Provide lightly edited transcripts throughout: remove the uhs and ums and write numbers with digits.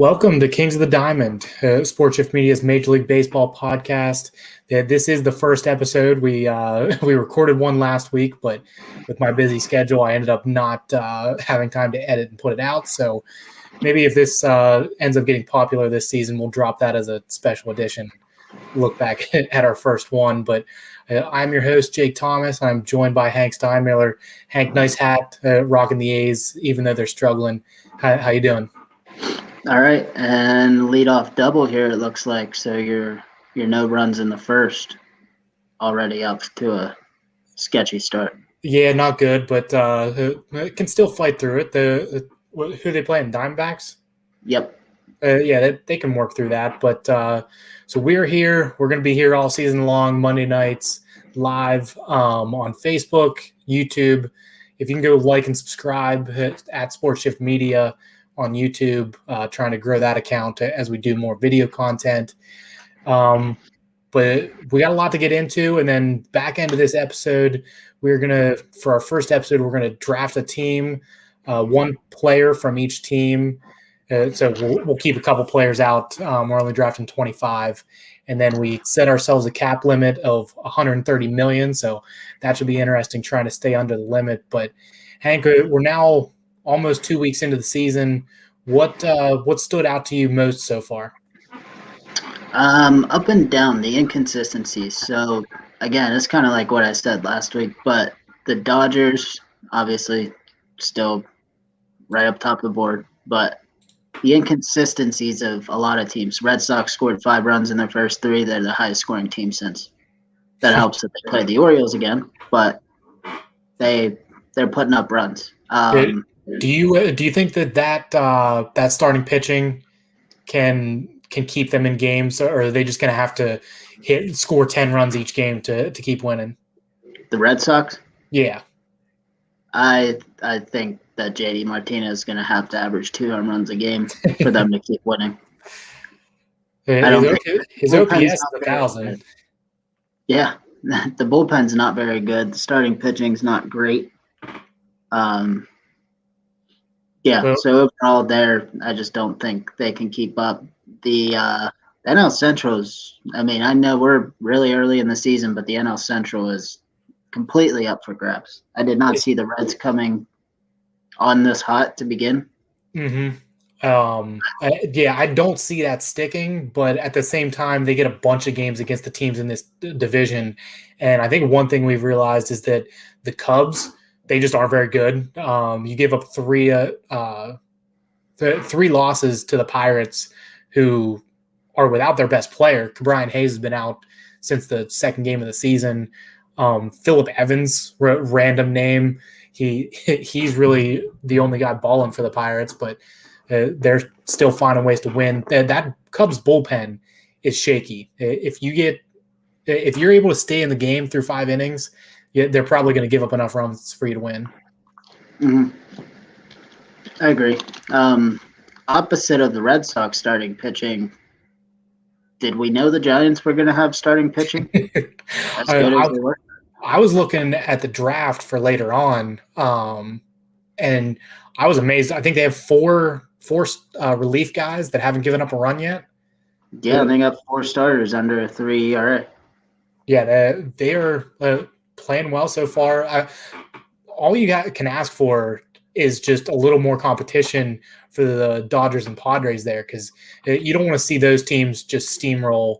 Welcome to Kings of the Diamond, Sports Shift Media's Major League Baseball podcast. This is the first episode. We recorded one last week, but with my busy schedule, I ended up not having time to edit and put it out. So maybe if this ends up getting popular this season, we'll drop that as a special edition. Look back at our first one. But I'm your host, Jake Thomas. I'm joined by Hank Steinmiller. Hank, nice hat, rocking the A's, even though they're struggling. How you doing? All right, and lead off double here. It looks like so. Your no runs in the first, already up to a sketchy start. Yeah, not good, but can still fight through it. Who are they playing? Diamondbacks. Yep. Yeah, they can work through that. But so we're here. We're going to be here all season long, Monday nights, live on Facebook, YouTube. If you can go like and subscribe at Sports Shift Media on YouTube, trying to grow that account as we do more video content. But we got a lot to get into, and then back end of this episode, for our first episode, we're gonna draft a team, one player from each team. So we'll keep a couple players out. We're only drafting 25, and then we set ourselves a cap limit of 130 million. So that should be interesting, trying to stay under the limit. But Hank, we're now almost 2 weeks into the season. What stood out to you most so far? Up and down, the inconsistencies. So again, it's kind of like what I said last week, but the Dodgers obviously still right up top of the board, but the inconsistencies of a lot of teams. Red Sox scored 5 runs in their first 3. They're the highest scoring team since. That helps that they play the Orioles again, but they're putting up runs. Do you think that starting pitching can keep them in games, or are they just going to have to score 10 runs each game to keep winning? The Red Sox? Yeah. I think that JD Martinez is going to have to average 2 home runs a game for them to keep winning. His OPS is 1,000. Yeah, the bullpen's not very good. The starting pitching's not great. So overall there, I just don't think they can keep up. The NL Central's, I know we're really early in the season, but the NL Central is completely up for grabs. I did not see the Reds coming on this hot to begin. Mm-hmm. I don't see that sticking, but at the same time, they get a bunch of games against the teams in this division. And I think one thing we've realized is that the Cubs, they just aren't very good. You give up three losses to the Pirates, who are without their best player. Brian Hayes has been out since the second game of the season. Phillip Evans, random name. He's really the only guy balling for the Pirates, but they're still finding ways to win. That Cubs bullpen is shaky. If you're able to stay in the game through 5 innings, they're probably going to give up enough runs for you to win. Mm-hmm. I agree. Opposite of the Red Sox starting pitching, did we know the Giants were going to have starting pitching? As good as they were? I was looking at the draft for later on, and I was amazed. I think they have four relief guys that haven't given up a run yet. Yeah, they got 4 starters under a 3 ERA. Yeah, they are playing well so far. All you can ask for is just a little more competition for the Dodgers and Padres there, because you don't want to see those teams just steamroll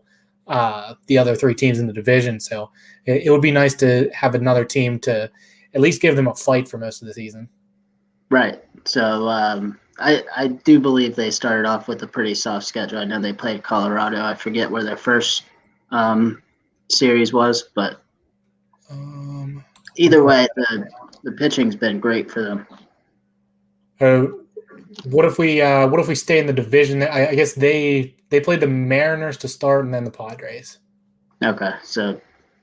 the other 3 teams in the division. So it would be nice to have another team to at least give them a fight for most of the season. Right. So I do believe they started off with a pretty soft schedule. I know they played Colorado. I forget where their first series was, but either way, the pitching's been great for them. What if we stay in the division? I guess they played the Mariners to start and then the Padres. Okay, so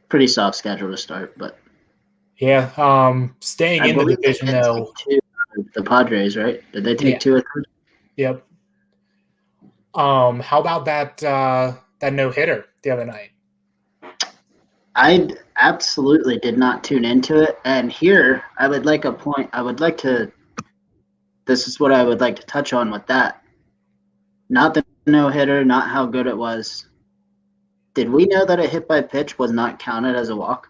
pretty soft schedule to start, but yeah, staying in the division though. The Padres, right? Did they take 2 or 3? Yep. How about that no hitter the other night? I absolutely did not tune into it, and here I would like this is what I would like to touch on with that. Not the no hitter, not how good it was. Did we know that a hit by pitch was not counted as a walk?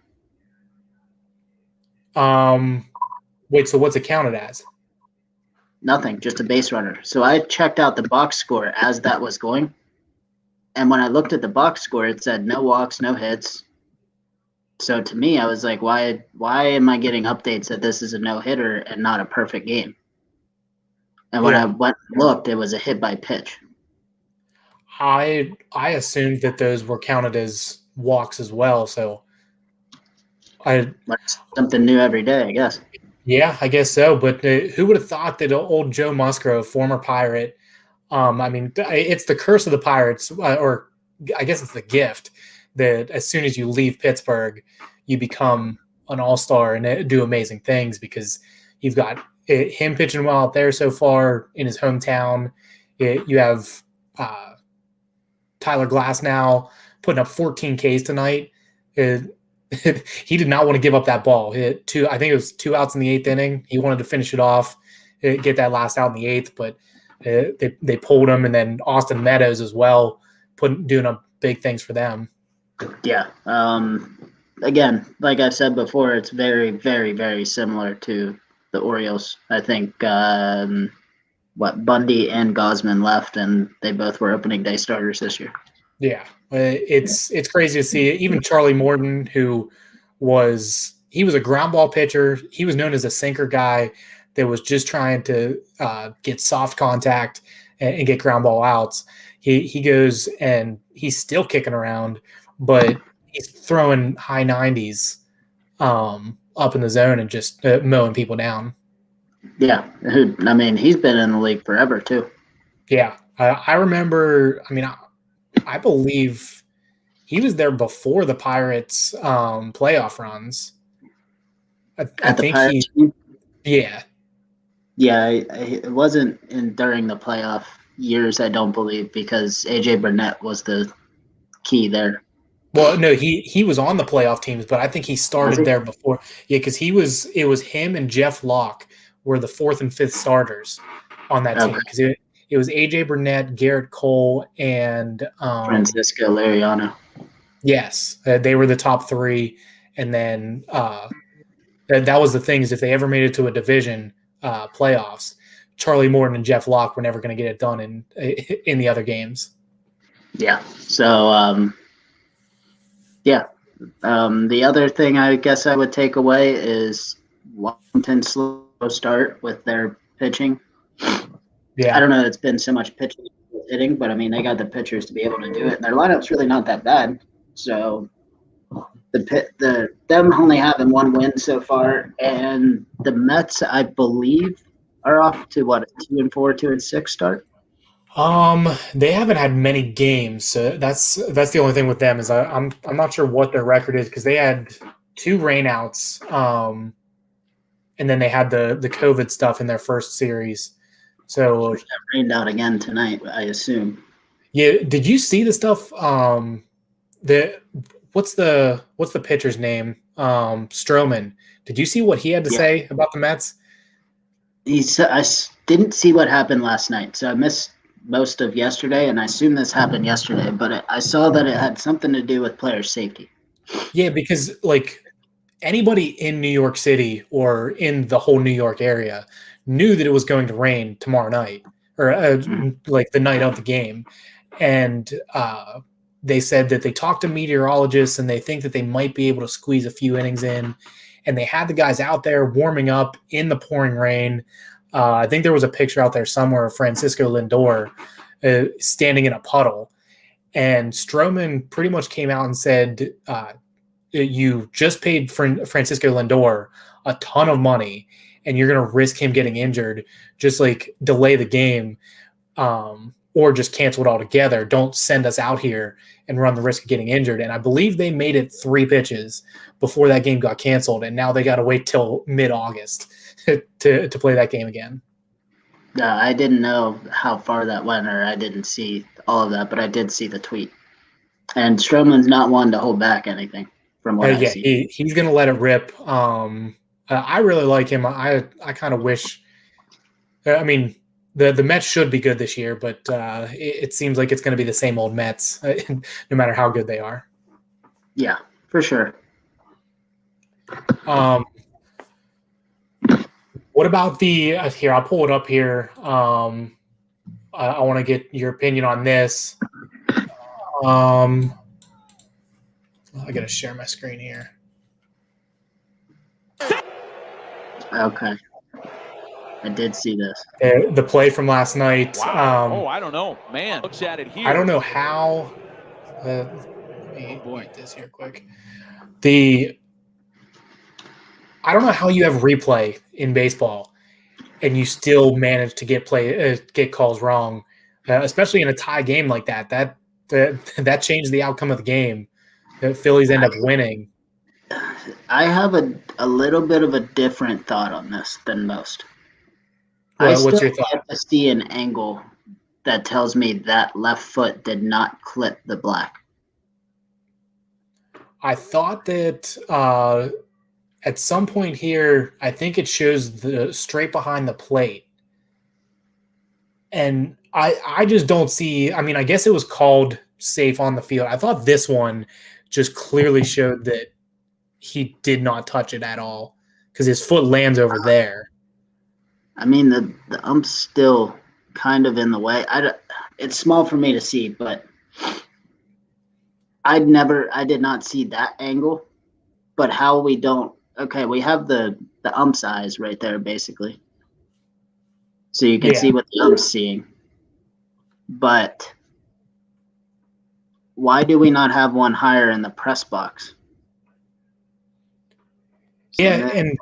Wait, so what's it counted as? Nothing, just a base runner. So I checked out the box score as that was going. And when I looked at the box score, it said no walks, no hits. So to me, I was like, why am I getting updates that this is a no hitter and not a perfect game? And when I went and looked, it was a hit by pitch. I assumed that those were counted as walks as well. So That's something new every day, I guess. Yeah, I guess so. But who would have thought that old Joe Musgrove, former Pirate, I mean, it's the curse of the Pirates, or I guess it's the gift that as soon as you leave Pittsburgh, you become an all-star and do amazing things because you've got him pitching well out there so far in his hometown. You have Tyler Glasnow putting up 14 Ks tonight. He did not want to give up that ball. I think it was 2 outs in the 8th inning. He wanted to finish it off, get that last out in the 8th, but they pulled him. And then Austin Meadows as well, doing up big things for them. Yeah. Again, like I said before, it's very, very, very similar to the Orioles. I think Bundy and Gosman left, and they both were opening day starters this year. Yeah, it's crazy to see. Even Charlie Morton, who was a ground ball pitcher. He was known as a sinker guy that was just trying to get soft contact and get ground ball outs. He goes and he's still kicking around, but he's throwing high 90s up in the zone and just mowing people down. Yeah, I mean, he's been in the league forever too. Yeah, I remember. I mean, I believe he was there before the Pirates playoff runs. I think Pirates team? Yeah. Yeah, it wasn't during the playoff years, I don't believe, because AJ Burnett was the key there. Well, no, he was on the playoff teams, but I think he started there before. Yeah, because it was him and Jeff Locke were the 4th and 5th starters on that team. Because it was AJ Burnett, Garrett Cole, and Francisco Liriano. Yes, they were the top 3, and then that was the thing is if they ever made it to a division playoffs, Charlie Morton and Jeff Locke were never going to get it done in the other games. Yeah. So the other thing I guess I would take away is Washington's slow start with their pitching. Yeah. I don't know. It's been so much pitching hitting, but I mean they got the pitchers to be able to do it. And their lineup's really not that bad. So them only having 1 win so far, and the Mets, I believe, are off to what, 2-4, 2-6 start. They haven't had many games, so that's the only thing with them is I'm not sure what their record is because they had 2 rainouts, and then they had the COVID stuff in their first series. So it rained out again tonight, I assume. Yeah, did you see the stuff? What's the pitcher's name? Stroman. Did you see what he had to say about the Mets? I didn't see what happened last night, so I missed most of yesterday, and I assume this happened yesterday, but I saw that it had something to do with player safety. Yeah, because like anybody in New York City or in the whole New York area knew that it was going to rain tomorrow night or like the night of the game. And they said that they talked to meteorologists and they think that they might be able to squeeze a few innings in. And they had the guys out there warming up in the pouring rain. I think there was a picture out there somewhere of Francisco Lindor standing in a puddle. And Stroman pretty much came out and said, you just paid Francisco Lindor a ton of money and you're going to risk him getting injured. Just like delay the game or just cancel it altogether. Don't send us out here and run the risk of getting injured. And I believe they made it 3 pitches before that game got canceled. And now they got to wait till mid-August to play that game again. I didn't know how far that went, or I didn't see all of that, but I did see the tweet. And Stroman's not one to hold back anything from what I see. He's going to let it rip. I really like him. I kind of wish – I mean, The Mets should be good this year, but it seems like it's going to be the same old Mets, no matter how good they are. Yeah, for sure. What about the here? I'll pull it up here. I want to get your opinion on this. I got to share my screen here. Okay. I did see this. The play from last night. Wow. I don't know. Man, looks at it here. I don't know how. Let me point this here quick. I don't know how you have replay in baseball and you still manage to get calls wrong, especially in a tie game like that. That changed the outcome of the game. The Phillies end up winning. I have a little bit of a different thought on this than most. What's your thought? I have to see an angle that tells me that left foot did not clip the black. I thought that at some point here, I think it shows the straight behind the plate. And I just don't see – I mean, I guess it was called safe on the field. I thought this one just clearly showed that he did not touch it at all because his foot lands over there. I mean, the ump's still kind of in the way. It's small for me to see, but I did not see that angle. But how we don't – okay, we have the ump's eyes right there, basically. So you can see what the ump's seeing. But why do we not have one higher in the press box? And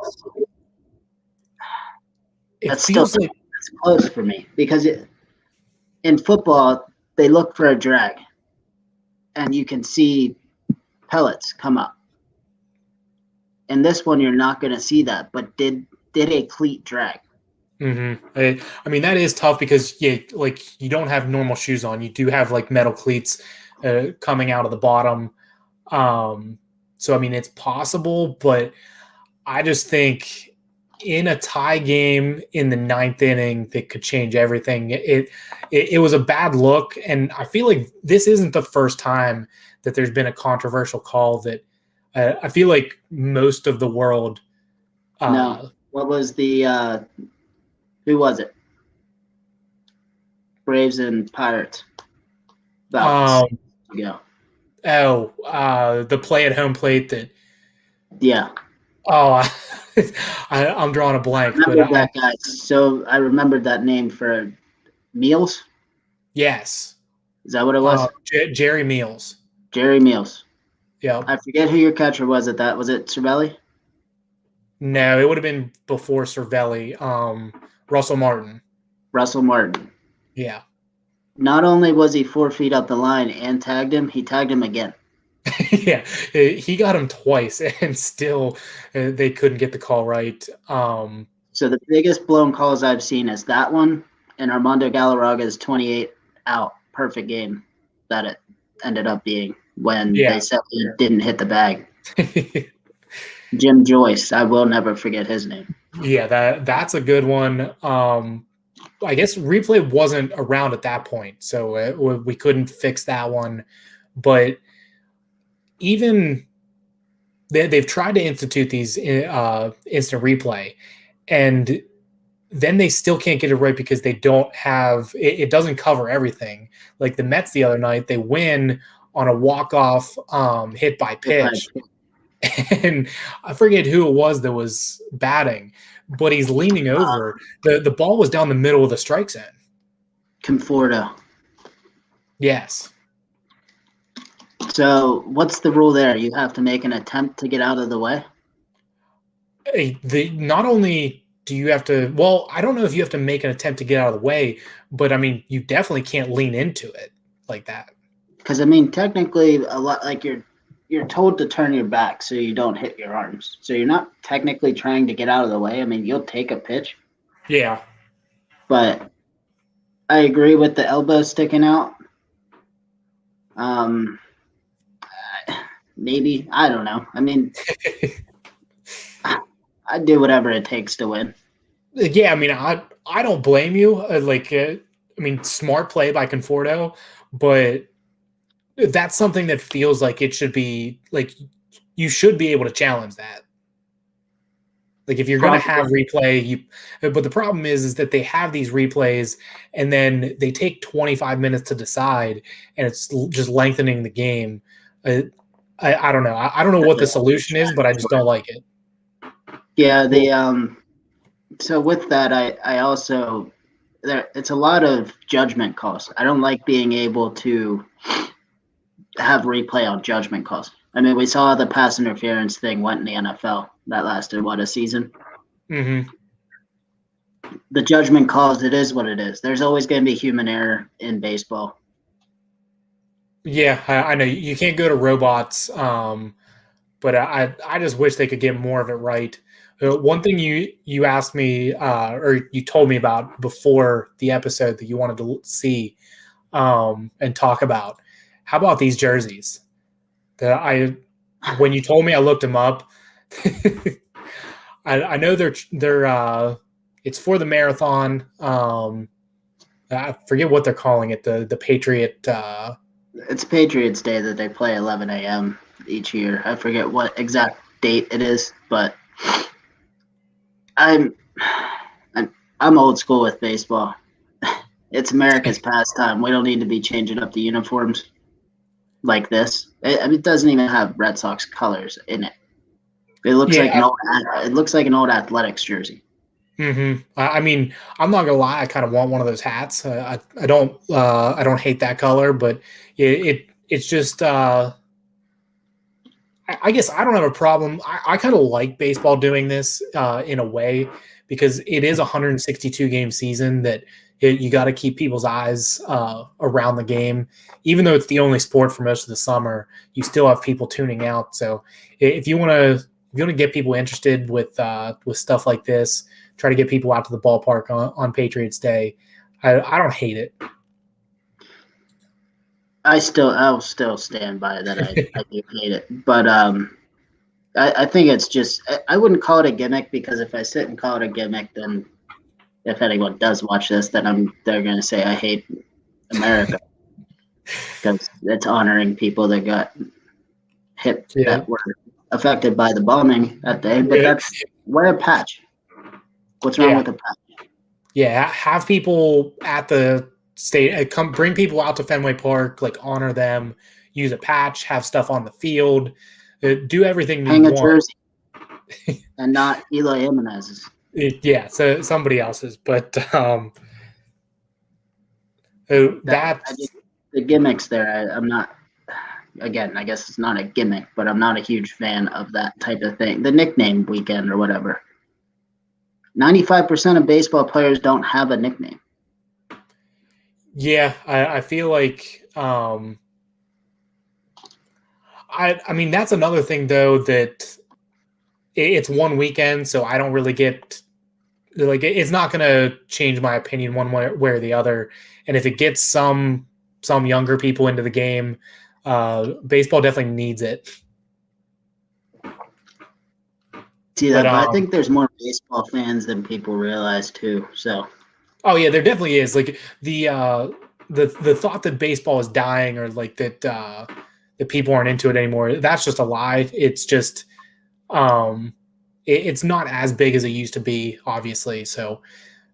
it feels like it's close for me because in football they look for a drag, and you can see pellets come up. In this one, you're not going to see that. But did a cleat drag? Mm-hmm. I mean, that is tough because you don't have normal shoes on. You do have like metal cleats coming out of the bottom. So I mean, it's possible, but I just think in a tie game in the ninth inning that could change everything. It was a bad look, and I feel like this isn't the first time that there's been a controversial call that I feel like most of the world. No, what was the? Who was it? Braves and Pirates. The play at home plate that. Yeah. Oh, I'm drawing a blank. I remember that guy. So I remembered that name for Meals. Yes. Is that what it was? Jerry Meals. Jerry Meals. Yeah. I forget who your catcher was at that. Was it Cervelli? No, it would have been before Cervelli. Russell Martin. Russell Martin. Yeah. Not only was he 4 feet up the line and tagged him, he tagged him again. Yeah, he got him twice, and still they couldn't get the call right. So the biggest blown calls I've seen is that one and Armando Galarraga's 28 out perfect game that it ended up being when they said he didn't hit the bag. Jim Joyce, I will never forget his name. Yeah, that's a good one. I guess replay wasn't around at that point, so we couldn't fix that one. But even they've tried to institute these instant replay, and then they still can't get it right because they don't have it doesn't cover everything. Like the Mets the other night, they win on a walk-off hit by pitch. And I forget who it was that was batting, but he's leaning over. The ball was down the middle of the strike zone. Conforto. Yes. So what's the rule there? You have to make an attempt to get out of the way? Not only do you have to – well, I don't know if you have to make an attempt to get out of the way, but, I mean, you definitely can't lean into it like that. Because, I mean, technically a lot like you're told to turn your back so you don't hit your arms. So you're not technically trying to get out of the way. I mean, you'll take a pitch. Yeah. But I agree with the elbow sticking out. Maybe. I don't know. I mean, I'd do whatever it takes to win. Yeah, I mean, I don't blame you. I mean, smart play by Conforto, but that's something that feels like it should be like you should be able to challenge that. Like if you're going to have replay, but the problem is that they have these replays and then they take 25 minutes to decide, and it's just lengthening the game. I don't know. I don't know what the solution is, but I just don't like it. Yeah, so with that, I also it's a lot of judgment calls. I don't like being able to have replay on judgment calls. I mean, we saw the pass interference thing went in the NFL. That lasted, a season? Mm-hmm. The judgment calls, it is what it is. There's always going to be human error in baseball. Yeah, I know. You can't go to robots, but I just wish they could get more of it right. One thing you asked me or you told me about before the episode that you wanted to see and talk about. How about these jerseys? When you told me, I looked them up. I know they're it's for the marathon. I forget what they're calling it. The Patriot. It's Patriots Day that they play 11 a.m. each year. I forget what exact date it is, but I'm old school with baseball. It's America's pastime. We don't need to be changing up the uniforms like this. It doesn't even have Red Sox colors in it. It looks like an old athletics jersey. Mm-hmm. I mean, I'm not gonna lie. I kind of want one of those hats. I don't hate that color, but it's just. I guess I don't have a problem. I kind of like baseball doing this in a way because it is a 162 game season that you got to keep people's eyes around the game. Even though it's the only sport for most of the summer, you still have people tuning out. So if you want to get people interested with stuff like this, try to get people out to the ballpark on Patriots Day. I don't hate it. I'll still stand by that. I do hate it, but I think it's just I wouldn't call it a gimmick, because if I sit and call it a gimmick, then if anyone does watch this, then they're gonna say I hate America because it's honoring people that got hit that were affected by the bombing that day. But that's wear a patch. What's wrong with a patch? Yeah, have people at the state come bring people out to Fenway Park, like honor them, use a patch, have stuff on the field, do everything you want. Hang a jersey and not Eloy Jimenez's. So somebody else's, but the gimmicks there. I'm not. Again, I guess it's not a gimmick, but I'm not a huge fan of that type of thing. The nickname weekend or whatever. 95% of baseball players don't have a nickname. Yeah, I feel like I mean that's another thing though, that it's one weekend, so I don't really get like it's not going to change my opinion one way or the other. And if it gets some younger people into the game, baseball definitely needs it. See that, but I think there's more baseball fans than people realize too. So, oh yeah, there definitely is. Like the thought that baseball is dying, or like that that people aren't into it anymore, that's just a lie. It's just it's not as big as it used to be, obviously. So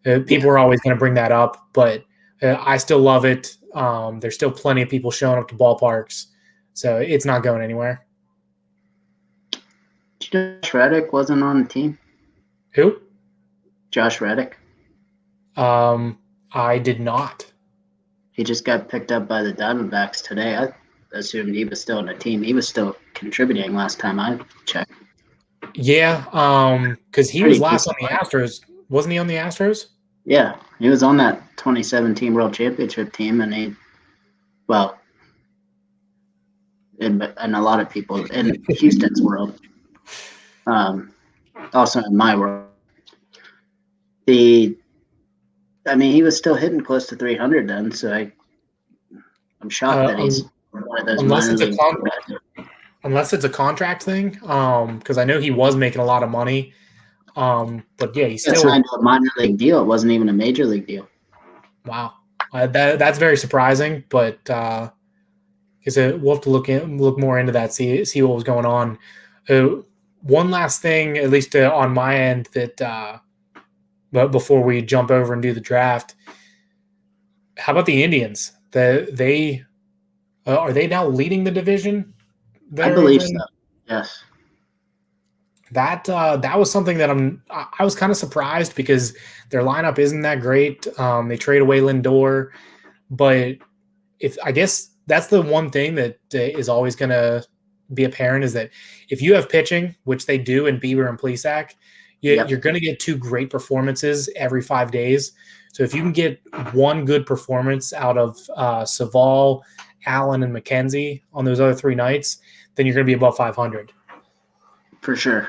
people are always going to bring that up, but I still love it. There's still plenty of people showing up to ballparks, so it's not going anywhere. Josh Reddick wasn't on the team. Who? Josh Reddick. I did not. He just got picked up by the Diamondbacks today. I assumed he was still on the team. He was still contributing last time I checked. Yeah, because he was last on the Astros. Wasn't he on the Astros? Yeah, he was on that 2017 World Championship team, and and a lot of people in Houston's world, also in my world, he was still hitting close to 300 then. So I'm shocked that he's one of those unless it's a contract thing, because I know he was making a lot of money. But yeah, he's He got still signed to a minor league deal. It wasn't even a major league deal. wow. That's very surprising, but because we'll have to look more into that, see what was going on. One last thing, at least on my end, that but before we jump over and do the draft, how about the Indians? They are they now leading the division? I believe so. Yes. That was something that I was kind of surprised because their lineup isn't that great. They trade away Lindor, but I guess that's the one thing that is always going to be apparent is that if you have pitching, which they do in Bieber and Plesac, you're going to get two great performances every 5 days. So if you can get one good performance out of Savall, Allen, and McKenzie on those other 3 nights, then you're going to be above 500. For sure.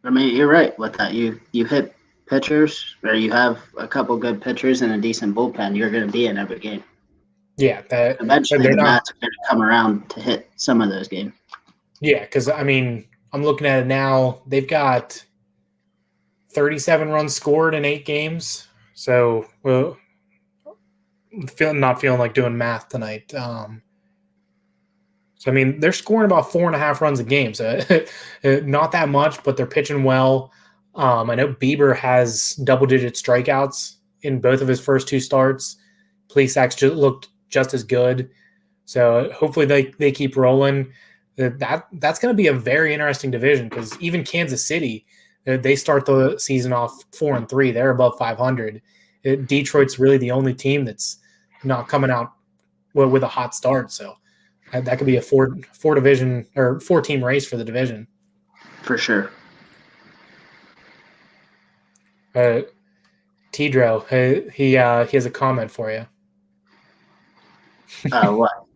You're right with that. You hit pitchers, or you have a couple good pitchers and a decent bullpen, you're going to be in every game. Yeah. Eventually, the bats are going to come around to hit some of those games. Yeah, because, I mean, I'm looking at it now. They've got 37 runs scored in 8 games. So, not feeling like doing math tonight. So, I mean, they're scoring about 4.5 runs a game. So, not that much, but they're pitching well. I know Bieber has double-digit strikeouts in both of his first 2 starts. Plesac looked just as good. So, hopefully they keep rolling. That's going to be a very interesting division because even Kansas City, they start the season off 4-3. They're above 500. Detroit's really the only team that's not coming out with a hot start. So that could be a 4-team race for the division. For sure. Tidro, he has a comment for you. What?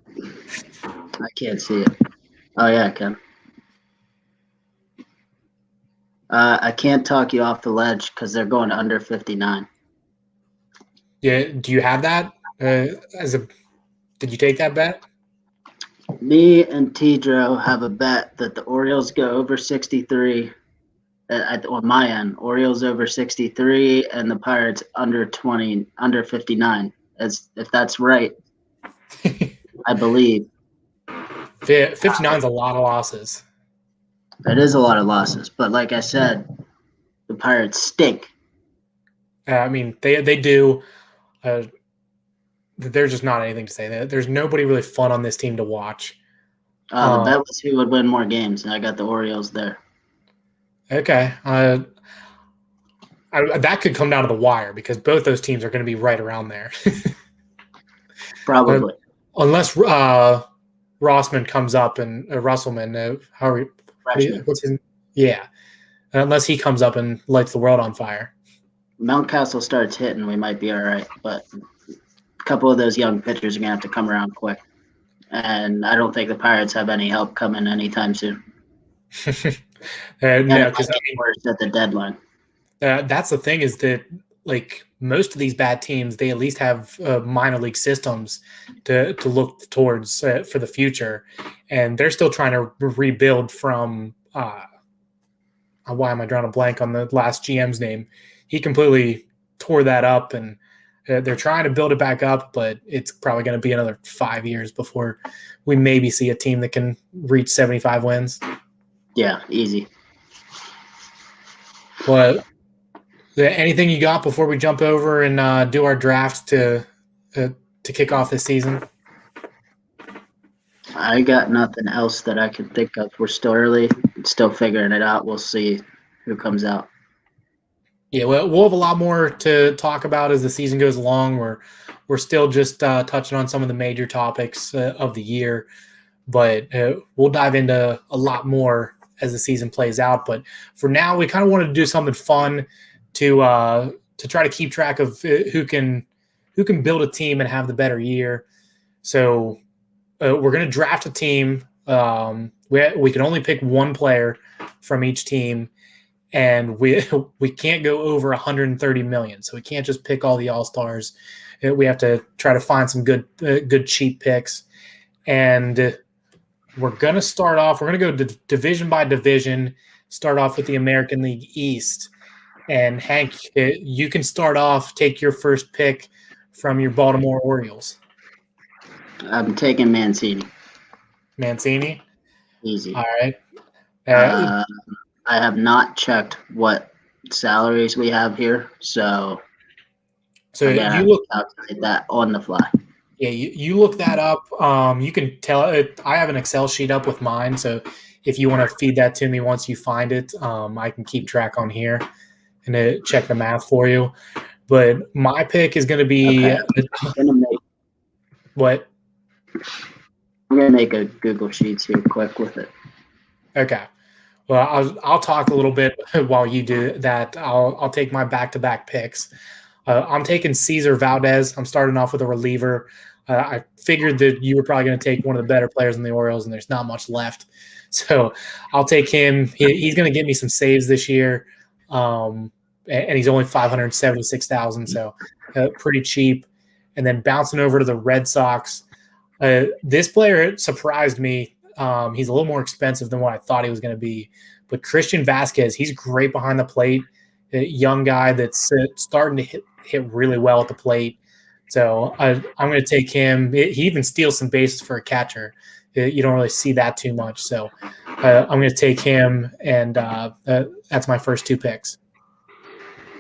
I can't see it. Oh, yeah, I can. I can't talk you off the ledge because they're going under 59. Yeah, do you have that? Did you take that bet? Me and Tidro have a bet that the Orioles go over 63. On my end, Orioles over 63 and the Pirates under 59. If that's right, I believe. 59 is a lot of losses. It is a lot of losses, but like I said, the Pirates stink. I mean, they do. There's just not anything to say. There's nobody really fun on this team to watch. The bet was who would win more games, and I got the Orioles there. Okay. That could come down to the wire because both those teams are going to be right around there. Probably. Unless Rossman comes up and Russelman, what's his? Yeah. Unless he comes up and lights the world on fire. Mountcastle starts hitting, we might be all right, but a couple of those young pitchers are going to have to come around quick. And I don't think the Pirates have any help coming anytime soon. No, because worse at the deadline. That's the thing is that like most of these bad teams, they at least have minor league systems to look towards for the future, and they're still trying to rebuild from. Why am I drawing a blank on the last GM's name? He completely tore that up, and they're trying to build it back up, but it's probably going to be another 5 years before we maybe see a team that can reach 75 wins. Yeah, easy. Well, anything you got before we jump over and do our draft to kick off this season? I got nothing else that I can think of. We're still early, still figuring it out. We'll see who comes out. Yeah, we'll have a lot more to talk about as the season goes along. We're still just touching on some of the major topics of the year, but we'll dive into a lot more as the season plays out. But for now, we kind of wanted to do something fun to try to keep track of who can build a team and have the better year. So we're going to draft a team. We can only pick one player from each team, and we can't go over 130 million. So we can't just pick all the all-stars. We have to try to find some good cheap picks. And we're going to start off. We're going to go division by division, start off with the American League East. And Hank, you can start off, take your first pick from your Baltimore Orioles. I'm taking Mancini. Mancini? Easy. All right. I have not checked what salaries we have here, so again, you I look calculate that on the fly. Yeah, you look that up. You can tell it. I have an Excel sheet up with mine, so if you want to feed that to me once you find it, I can keep track on here and check the math for you. But my pick is going to be what? I'm gonna make a Google Sheets here quick with it. Okay. Well, I'll talk a little bit while you do that. I'll take my back-to-back picks. I'm taking Cesar Valdez. I'm starting off with a reliever. I figured that you were probably going to take one of the better players in the Orioles, and there's not much left. So I'll take him. He's going to get me some saves this year, and he's only $576,000, so pretty cheap. And then bouncing over to the Red Sox, this player surprised me. He's a little more expensive than what I thought he was going to be. But Christian Vasquez, he's great behind the plate. A young guy that's starting to hit really well at the plate. So I'm going to take him. He even steals some bases for a catcher. You don't really see that too much. So I'm going to take him, and that's my first two picks.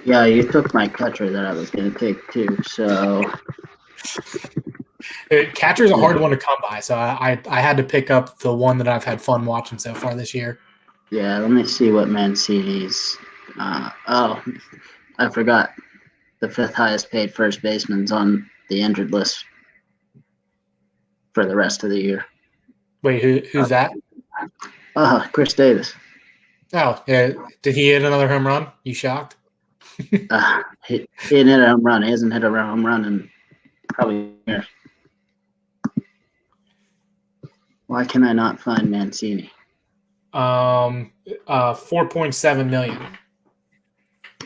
Yeah, you took my catcher that I was going to take too. So catcher's a hard one to come by. So I had to pick up the one that I've had fun watching so far this year. Yeah, let me see what Mancini's. I forgot. The fifth highest paid first baseman's on the injured list for the rest of the year. Wait, who's that? Chris Davis. Oh, yeah. Did he hit another home run? You shocked? He didn't hit a home run. He hasn't hit a home run in probably years. Why can I not find Mancini? 4.7 million.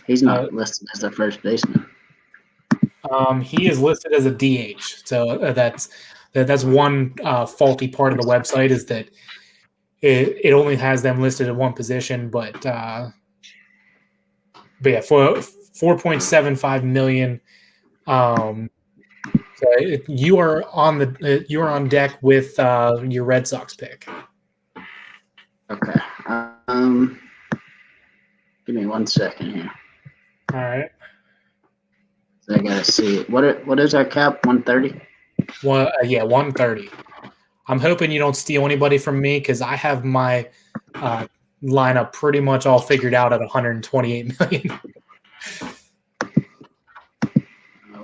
He's not listed as a first baseman. He is listed as a DH. So that's one faulty part of the website is that it only has them listed at one position. But yeah, for 4.75 million. So you are on deck with your Red Sox pick. Okay. Give me 1 second here. All right. So I gotta see what is our cap? 130. 130. I'm hoping you don't steal anybody from me because I have my lineup pretty much all figured out at 128 million.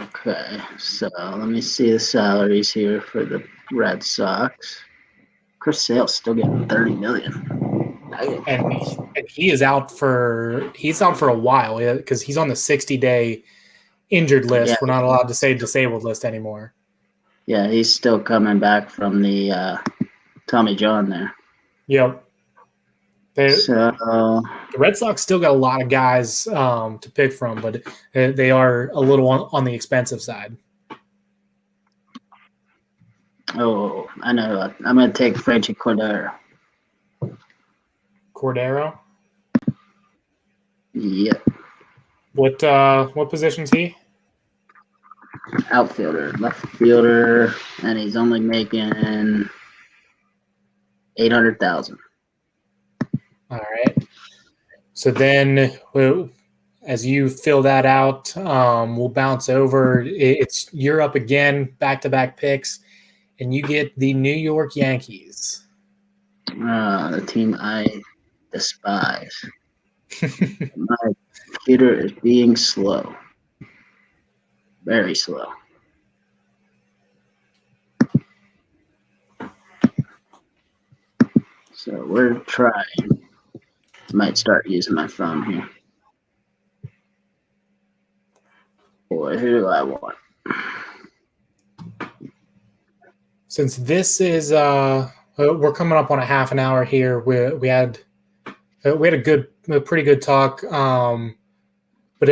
Okay, so let me see the salaries here for the Red Sox. Chris Sale's still getting 30 million. And he is out for a while because he's on the 60-day injured list. Yeah. We're not allowed to say disabled list anymore. Yeah, he's still coming back from the Tommy John there. Yep. So the Red Sox still got a lot of guys to pick from, but they are a little on the expensive side. Oh, I know. I'm going to take Franchy Cordero. Cordero? Yep. What position's he? Outfielder, left fielder, and he's only making $800,000. All right. So then, as you fill that out, we'll bounce over. You're up again, back-to-back picks, and you get the New York Yankees. The team I despise. My computer is being slow. Very slow. So we're trying. Might start using my phone here. Boy, who do I want? Since this is we're coming up on a half an hour here, we had a pretty good talk. But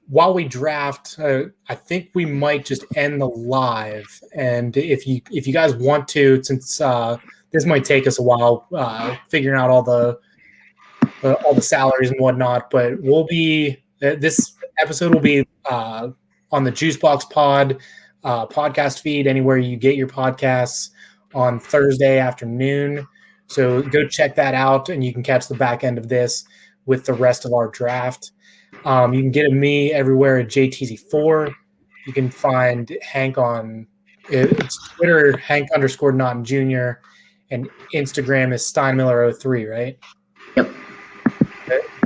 while we draft, I think we might just end the live. And if you guys want to, since this might take us a while figuring out all the salaries and whatnot. But we'll be this episode will be on the Juicebox Pod podcast feed anywhere you get your podcasts on Thursday afternoon. So go check that out, and you can catch the back end of this with the rest of our draft. You can get me everywhere at JTZ4. You can find Hank on Twitter, Hank_Naughton Jr., and Instagram is Steinmiller03, right? Yep.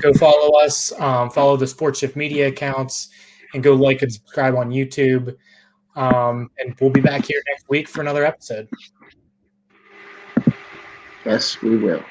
Go follow us, follow the Sports Shift Media accounts, and go like and subscribe on YouTube. And we'll be back here next week for another episode. Yes, we will.